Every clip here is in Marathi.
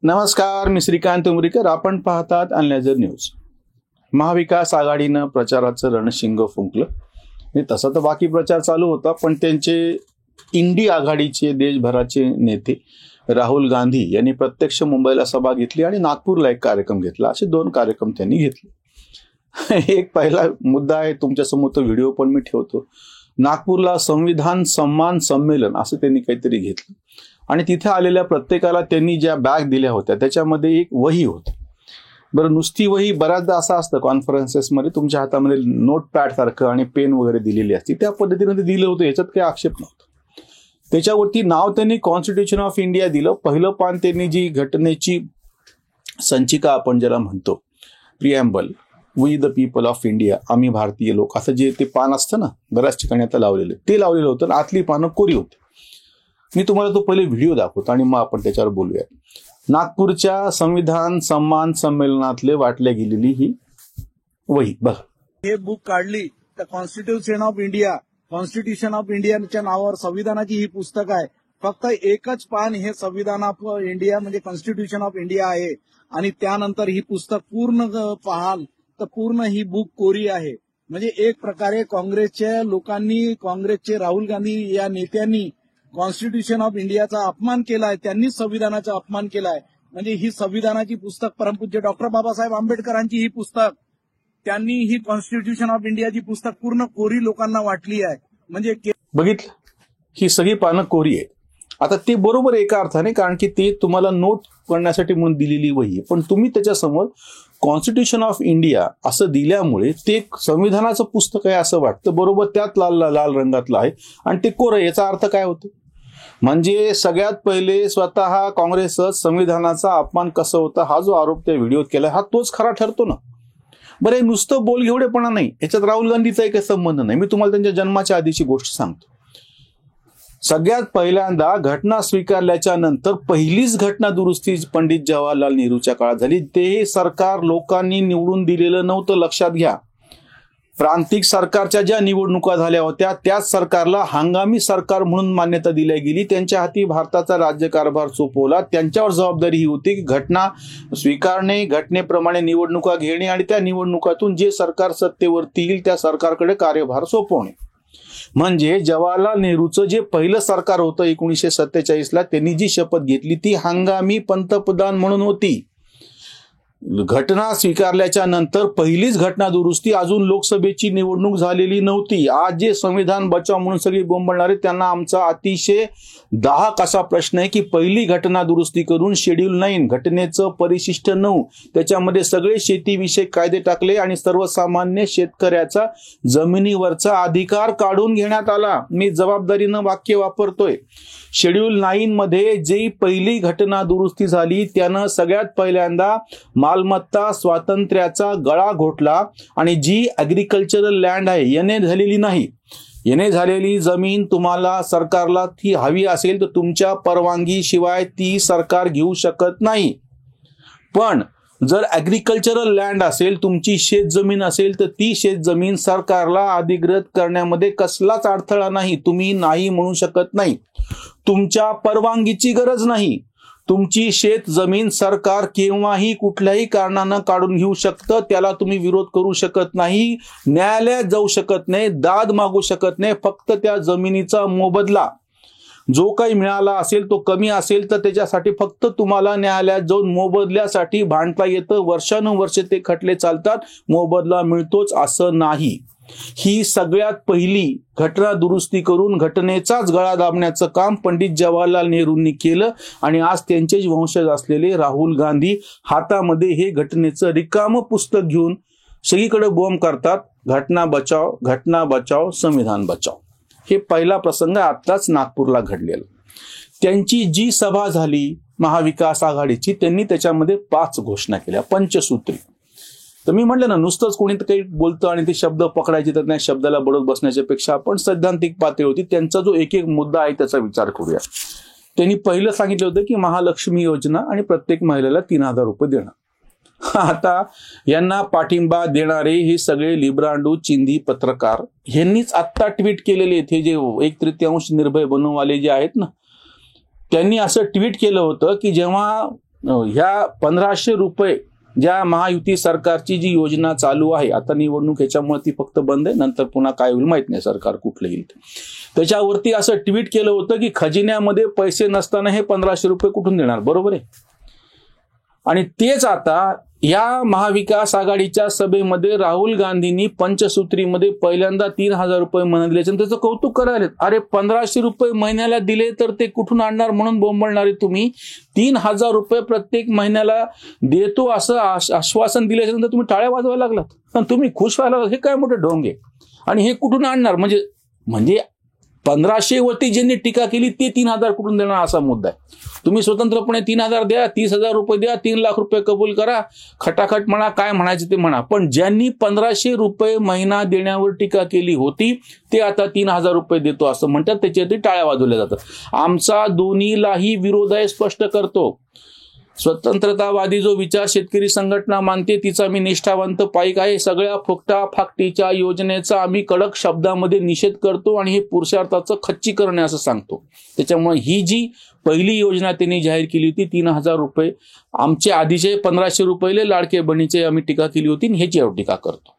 नमस्कार, मी श्रीकांत उमरीकर. आपण पाहतात अनलायझर न्यूज. महाविकास आघाडीनं प्रचाराचं रणशिंग फुंकलं. तसं तर बाकी प्रचार चालू होता, पण त्यांचे इंडी आघाडीचे देशभराचे नेते राहुल गांधी यांनी प्रत्यक्ष मुंबईला सभा घेतली आणि नागपूरला एक कार्यक्रम घेतला. असे 2 कार्यक्रम त्यांनी घेतले. एक पहिला मुद्दा आहे, तुमच्यासमोर तो व्हिडिओ पण मी ठेवतो. नागपूरला संविधान सन्मान संमेलन असं त्यांनी काहीतरी घेतलं आणि तिथे आलेल्या प्रत्येकाला त्यांनी ज्या बॅग दिल्या होत्या त्याच्यामध्ये एक वही होती. बरं, नुसती वही बऱ्याचदा असं असतं कॉन्फरन्सेसमध्ये, तुमच्या हातामध्ये नोटपॅड सारखं आणि पेन वगैरे दिलेली असते. त्या पद्धतीने ते दिलं होतं, याच्यात काही आक्षेप नव्हता. त्याच्यावरती नाव त्यांनी कॉन्स्टिट्यूशन ऑफ इंडिया दिलं. पहिलं पान त्यांनी जी घटनेची संचिका आपण ज्याला म्हणतो, preamble, we the people of India, आम्ही भारतीय लोक, असं जे ते पान असतं ना, बऱ्याच ठिकाणी आता लावलेलं, ते लावलेलं होतं. आतली पानं कोरी होती. मी तुम्हाला तो पहिले व्हिडिओ दाखवतो आणि मग आपण त्याच्यावर बोलूया. नागपूरच्या संविधान सन्मान संमेलनातले वाटल्या गेलेली ही वही बघ. हे बुक काढली तर कॉन्स्टिट्यूशन ऑफ इंडियाच्या नावावर संविधानाची ही पुस्तक आहे. फक्त एकच पान हे संविधान ऑफ इंडिया म्हणजे कॉन्स्टिट्यूशन ऑफ इंडिया आहे आणि त्यानंतर ही पुस्तक पूर्ण पाहाल तर पूर्ण ही बुक कोरी आहे. म्हणजे एक प्रकारे काँग्रेसच्या लोकांनी, काँग्रेसचे राहुल गांधी या नेत्यांनी कॉन्स्टिट्यूशन ऑफ इंडियाचा अपमान केलाय, त्यांनी संविधानाचा अपमान केलाय. म्हणजे ही संविधानाची पुस्तक, परमपूज्य डॉक्टर बाबासाहेब आंबेडकरांची ही पुस्तक, त्यांनी ही कॉन्स्टिट्यूशन ऑफ इंडियाची पुस्तक पूर्ण कोरी लोकांना वाटली आहे. म्हणजे बघितलं, ही सगळी पानं कोरी आहे. आता ते बरोबर एका अर्थाने, कारण की ते तुम्हाला नोट करण्यासाठी म्हणून दिलेली वही, पण तुम्ही त्याच्यासमोर कॉन्स्टिट्यूशन ऑफ इंडिया असं दिल्यामुळे ते संविधानाचं पुस्तक आहे असं वाटतं. बरोबर, त्यात लाल रंगातलं आहे आणि ते कोरं. याचा अर्थ काय होतो? म्हणजे सगळ्यात पहिले स्वतः काँग्रेसच संविधानाचा अपमान कसं होतं हा जो आरोप त्या व्हिडिओत केला, हा तोच खरा ठरतो ना. बरं, नुसतं बोलघेवडेपणा नाही, याच्यात राहुल गांधीचा काही संबंध नाही. मी तुम्हाला त्यांच्या जन्माच्या आधीची गोष्ट सांगतो. सगळ्यात पहिल्यांदा घटना स्वीकारल्याच्या नंतर पहिलीच घटना दुरुस्ती पंडित जवाहरलाल नेहरूच्या काळात झाली. ते सरकार लोकांनी निवडून दिलेलं नव्हतं, लक्षात घ्या. प्रांतिक सरकारच्या ज्या निवडणुका झाल्या होत्या त्याच सरकारला हंगामी सरकार म्हणून मान्यता दिली गेली. त्यांच्या हाती भारताचा राज्यकारभार सोपवला. त्यांच्यावर जबाबदारी ही होती की घटना स्वीकारणे, घटनेप्रमाणे निवडणुका घेणे आणि त्या निवडणुकातून जे सरकार सत्तेवरती येईल त्या सरकारकडे कार्यभार सोपवणे. म्हणजे जवाहरलाल नेहरूचं जे पहिलं सरकार होतं 1947ला, त्यांनी जी शपथ घेतली ती हंगामी पंतप्रधान म्हणून होती. घटना स्वीकारल्याच्या नंतर पहिलीच घटना दुरुस्ती, अजून लोकसभेची निवडणूक झालेली नव्हती. आज जे संविधान बचाव म्हणून सगळे बोंबलणारे त्यांना आमचा अतिशय दाहक असा प्रश्न आहे की पहिली घटना दुरुस्ती करून शेड्यूल 9 घटनेचं परिशिष्ट 9 त्याच्यामध्ये सगळे शेतीविषयक कायदे टाकले आणि सर्वसामान्य शेतकऱ्याचा जमिनीवरचा अधिकार काढून घेण्यात आला. मी जबाबदारीनं वाक्य वापरतोय. शेड्यूल 9 मध्ये जी पहिली घटना दुरुस्ती झाली त्यानं सगळ्यात पहिल्यांदा मालमत्ता स्वातंत्र्याचा गळा घोटला आणि जी ॲग्रिकल्चरल लँड आहे, याने झालेली नाही, याने झालेली जमीन तुम्हाला सरकारला ती हवी असेल तर तुमच्या परवानगी शिवाय ती सरकार घेऊ शकत नाही. पण जर ॲग्रिकल्चरल लँड असेल, तुमची शेतजमीन असेल, तर ती शेतजमीन सरकारला अधिग्रहित करण्यामध्ये कसलाच अडथळा नाही. तुम्ही नाही म्हणू शकत नाही. तुमच्या परवानगीची गरज नाही. तुमची शेत जमीन सरकार केव्हाही कुठल्याही कारणानं काढून घेऊ शकतं. त्याला तुम्ही विरोध करू शकत नाही, न्यायालयात जाऊ शकत नाही, दाद मागू शकत नाही. फक्त त्या जमिनीचा मोबदला जो काही मिळाला असेल तो कमी असेल तर त्याच्यासाठी फक्त तुम्हाला न्यायालयात जाऊन मोबदल्यासाठी भांडता येतं. वर्षानुवर्षे ते खटले चालतात, मोबदला मिळतोच असं नाही. ही सगळ्यात पहिली घटना दुरुस्ती करून घटनेचाच गळा दाबण्याचं काम पंडित जवाहरलाल नेहरूंनी केलं आणि आज त्यांचेच वंशज असलेले राहुल गांधी हातामध्ये हे घटनेचं रिकामं पुस्तक घेऊन सगळीकडे बॉम्ब करतात. घटना बचाव संविधान बचाव. हे पहिला प्रसंग आताच नागपूरला घडलेला. त्यांची जी सभा झाली महाविकास आघाडीची, त्यांनी त्याच्यामध्ये 5 घोषणा केल्या, पंचसूत्री. तर मी म्हटलं ना, नुसतंच कोणी काही बोलतं आणि ते शब्द पकडायचे तर त्या शब्दाला बडत बसण्याच्या पेक्षा आपण सैद्धांतिक पातळी होती त्यांचा जो एक मुद्दा आहे त्याचा विचार करूया. त्यांनी पहिलं सांगितलं होतं की महालक्ष्मी योजना आणि प्रत्येक महिलेला 3,000 रुपये देणं. आता यांना पाठिंबा देणारे हे सगळे लिब्रांडू चिंदी पत्रकार यांनीच आत्ता ट्विट केलेले आहेत. हे जे 1/3 निर्भय बनववाले जे आहेत ना, त्यांनी असं ट्विट केलं होतं की जेव्हा ह्या 1500 रुपये ज्या महायुती सरकारची जी योजना चालू आहे, आता निवडणूक ह्याच्यामुळे ती फक्त बंद आहे, नंतर पुन्हा काय होईल माहित नाही, सरकार कुठलं येईल. त्याच्यावरती असं ट्विट केलं होतं की खजिन्यामध्ये पैसे नसताना हे 1500 रुपये कुठून देणार, बरोबर आहे. आणि तेच आता या महाविकास आघाडीच्या सभेमध्ये राहुल गांधींनी पंचसूत्रीमध्ये पहिल्यांदा 3000 रुपये महिना दिल्याचे त्याचं कौतुक करायला. अरे 1500 रुपये महिन्याला दिले तर ते कुठून आणणार म्हणून बोंबलणारे तुम्ही. 3000 रुपये प्रत्येक महिन्याला देतो असं आश्वासन दिल्याच्यानंतर तुम्ही टाळ्या वाजवायला लागलात, पण तुम्ही खुश व्हायला लागलात. हे काय मोठे ढोंग आहे. आणि हे कुठून आणणार म्हणजे 1500 वरती ज्यांनी टीका केली ते 3000 कुठून देणार असा मुद्दा आहे. तुम्ही स्वतंत्रपणे 3000 द्या, 30,000 रुपये द्या, 3 लाख रुपये कबूल करा, खटाखट म्हणा, काय म्हणायचं ते म्हणा. पण ज्यांनी 1500 रुपये महिना देण्यावर टीका केली होती ते आता 3000 रुपये देतो असं म्हणतात, त्याच्यावरती टाळ्या वाजवल्या जातात. आमचा दोन्हीलाही विरोध आहे, स्पष्ट करतो. स्वतंत्रतावादी जो विचार शेतकरी संघटना मानते तिचा मी निष्ठावंत पाईक आहे. सगळ्या फुकटा फाकटीच्या योजनेचा आम्ही कडक शब्दामध्ये निषेध करतो आणि हे पुरुषार्थाचं खच्चीकरण आहे असं सांगतो. त्याच्यामुळे ही जी पहिली योजना त्यांनी जाहीर केली होती 3000 रुपये, आमचे आधीचे 1500 रुपये लाडके बहिणीचे आम्ही टीका केली होती, ह्याच्यावर टीका करतो.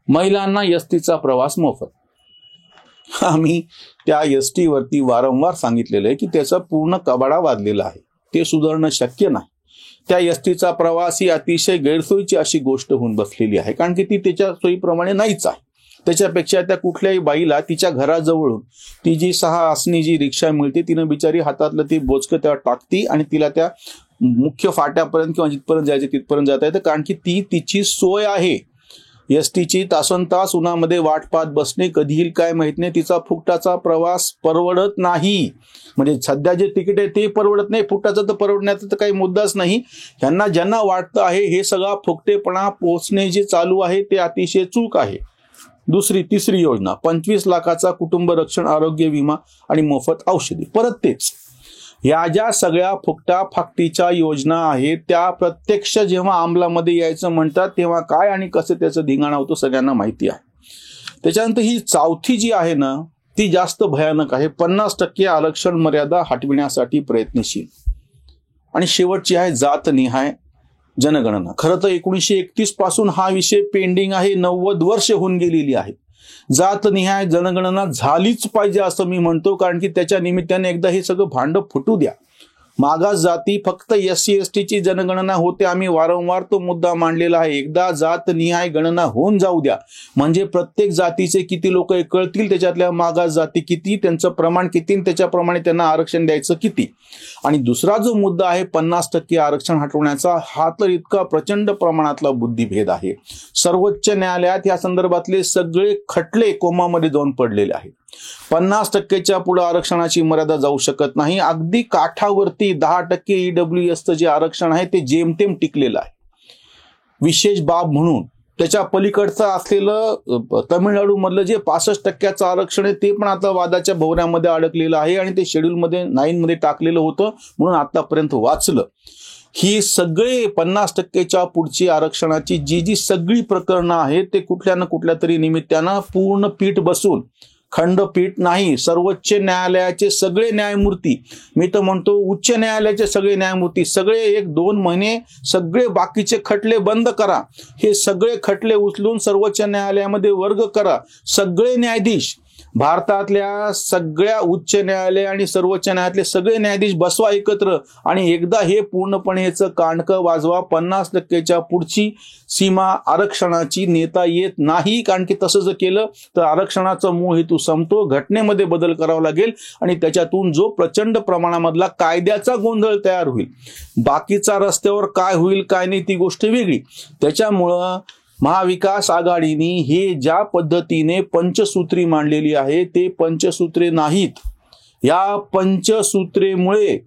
महिलांना एसटीचा प्रवास मोफत, आम्ही त्या एसटीवरती वारंवार सांगितलेलं आहे की त्याचा पूर्ण कबाडा वाजलेला आहे, ते सुधारणं शक्य नाही. त्या एसटीचा प्रवास ही अतिशय गैरसोयीची अशी गोष्ट होऊन बसलेली आहे, कारण की ती त्याच्या सोयीप्रमाणे नाहीच आहे. त्याच्यापेक्षा त्या कुठल्याही बाईला तिच्या घराजवळून ती जी 6 आसनी जी रिक्षा मिळते तिनं बिचारी हातातलं ती बोचकं त्या टाकती आणि तिला त्या मुख्य फाट्यापर्यंत किंवा जिथपर्यंत जायचं तिथपर्यंत जाता येतं, कारण की ती तिची सोय आहे. एसटीची तासनतास उन्हामध्ये वाट पाहत बसणे, कधी येईल काय माहित नाही. तिचा फुकटाचा प्रवास परवडत नाही. म्हणजे सध्या जे तिकीट आहे ते परवडत नाही, फुकटाचा तर परवडण्याचा तर काही मुद्दाच नाही. ह्यांना ज्यांना वाटतं आहे हे सगळा फुकटेपणा पोचणे जे चालू आहे ते अतिशय चूक आहे. तिसरी योजना 25 लाखाचा कुटुंब रक्षण आरोग्य विमा आणि मोफत औषधी. परत तेच, या ज्या सगळ्या फुकटा फाकटीच्या योजना आहेत त्या प्रत्यक्ष जेव्हा अंमलामध्ये यायचं म्हणतात तेव्हा काय आणि कसं त्याचं धिंगाणा होतं सगळ्यांना माहिती आहे. त्याच्यानंतर ही चौथी जी आहे ना ती जास्त भयानक आहे. 50% आरक्षण मर्यादा हटविण्यासाठी प्रयत्नशील. आणि शेवटची आहे जातनिहाय जनगणना. खरं तर 1931 पासून हा विषय पेंडिंग आहे, 90 वर्ष होऊन गेलेली आहेत. जातनिहाय जनगणना झालीच पाहिजे असं मी म्हणतो, कारण की त्याच्या निमित्ताने एकदा हे सगळं भांड फुटू द्या. मागास जाती फक्त SC ST ची जनगणना होते, आम्ही वारंवार तो मुद्दा मांडलेला आहे. एकदा जातनिहाय गणना होऊन जाऊ द्या, म्हणजे प्रत्येक जातीचे किती लोक कळतील, त्याच्यातल्या मागास जाती किती, त्यांचं प्रमाण किती, त्याच्याप्रमाणे त्यांना आरक्षण द्यायचं किती. आणि दुसरा जो मुद्दा आहे 50% आरक्षण हटवण्याचा, हा तर इतका प्रचंड प्रमाणातला बुद्धिभेद आहे. सर्वोच्च न्यायालयात या संदर्भातले सगळे खटले कोमामध्ये जाऊन पडलेले आहेत. 50%च्या पुढे आरक्षणाची मर्यादा जाऊ शकत नाही. अगदी काठावरती 10% EWSचं जे आरक्षण आहे ते जेमतेम टिकलेलं आहे. विशेष बाब म्हणून त्याच्या पलीकडचं असलेलं तमिळनाडू मधलं जे 65% आरक्षण आहे ते पण आता वादाच्या भोवऱ्यामध्ये अडकलेलं आहे आणि ते शेड्यूलमध्ये 9 मध्ये टाकलेलं होतं म्हणून आतापर्यंत वाचलं. ही सगळे 50%च्या पुढची आरक्षणाची जी सगळी प्रकरणं आहेत ते कुठल्या ना कुठल्या तरी निमित्तानं पूर्ण पीठ बसून, खंडपीठ नाही, सर्वोच्च न्यायालयाचे सगळे न्यायमूर्ती, मी तर म्हणतो उच्च न्यायालयाचे सगळे न्यायमूर्ती, सगळे 1-2 महिने सगळे बाकीचे खटले बंद करा, हे सगळे खटले उचलून सर्वोच्च न्यायालयामध्ये वर्ग करा. सगळे न्यायाधीश, भारतातल्या सगळ्या उच्च न्यायालय आणि सर्वोच्च न्यायालयातले सगळे न्यायाधीश बसवा एकत्र आणि एकदा हे पूर्णपणे याचं कांडकं वाजवा. 50%च्या पुढची सीमा आरक्षणाची नेता येत नाही, कारण की तसं जर केलं तर आरक्षणाचा मूळ हेतू संपतो. घटनेमध्ये बदल करावा लागेल आणि त्याच्यातून जो प्रचंड प्रमाणामधला कायद्याचा गोंधळ तयार होईल. बाकीचा रस्त्यावर काय होईल काय नाही ती गोष्ट वेगळी. त्याच्यामुळं महाविकास आघाडीने हे ज्या पद्धतीने पंचसूत्री मांडलेली आहे ते पंचसूत्रे नाहीत. या पंचसूत्रेमुळे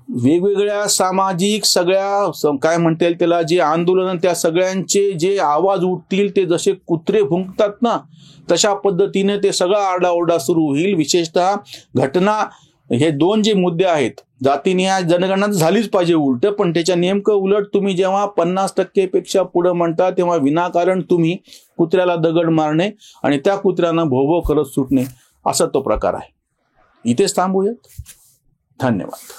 वेगवेगळ्या सामाजिक सगळ्या काय म्हणता येईल त्याला जे आंदोलन, त्या सगळ्यांचे जे आवाज उठतील ते जसे कुत्रे भुंकतात ना तशा पद्धतीने ते सगळा आरडाओरडा सुरू होईल. विशेषतः घटना हे 2 जे मुद्दे आहेत, जातीनिहाय जनगणना झालीच पाहिजे उलट, पण त्याच्या नेमकं उलट तुम्ही जेव्हा 50% पेक्षा पुढे म्हणता तेव्हा विनाकारण तुम्ही कुत्र्याला दगड मारणे आणि त्या कुत्र्यानं भोभो करत सुटणे असा तो प्रकार आहे. इथेच थांबूयात. धन्यवाद.